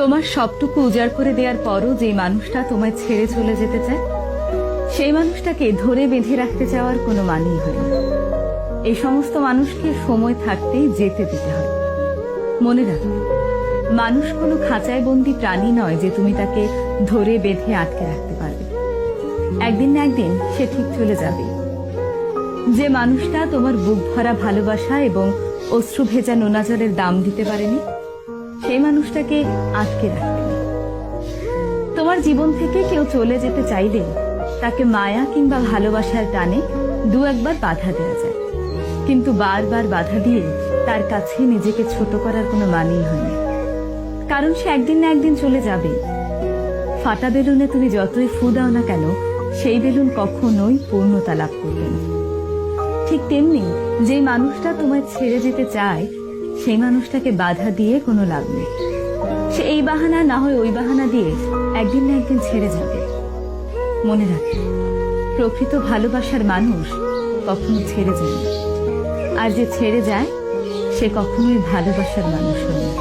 তোমার সবটুকু উজাড় করে দেওয়ার পরও যে মানুষটা তোমায় ছেড়ে চলে যেতে চায়, সেই মানুষটাকে ধরে বেঁধে রাখতে চাওয়ার কোনো মানেই হয় না। এই সমস্ত মানুষকে সময় থাকতেই যেতে দিতে হয়। মনে রাখো, মানুষ কোনো খাঁচায় বন্দি প্রাণী নয় যে তুমি তাকে ধরে বেঁধে আটকে রাখতে পারবে। একদিন না একদিন সে ঠিক চলে যাবে। যে মানুষটা তোমার বুক ভরা ভালোবাসা এবং অশ্রু ভেজা নোনা জলের দাম দিতে পারেনি, সেই মানুষটাকে আটকে রাখবে না। তোমার জীবন থেকে কেউ চলে যেতে চাইলে তাকে মায়া কিংবা ভালোবাসার টানে দু একবার বাধা দেওয়া যায়, কিন্তু বারবার বাধা দিয়ে তার কাছে নিজেকে ছোট করার কোনো মানেই হয় না। কারণ সে একদিন না একদিন চলে যাবে। ফাটা বেলুনে তুমি যতই ফু দাও না কেন, সেই বেলুন কখনোই পূর্ণতা লাভ করবে না। ঠিক তেমনি যে মানুষটা তোমায় ছেড়ে যেতে চায়, সেই মানুষটাকে বাধা দিয়ে কোনো লাভ নেই। সে এই বাহানা না হয় ওই বাহানা দিয়ে একদিন না একদিন ছেড়ে যাবে। মনে রাখবে, প্রকৃত ভালোবাসার মানুষ কখনো ছেড়ে যায় না, আর যে ছেড়ে যায় সে কখনোই ভালোবাসার মানুষ হয় না।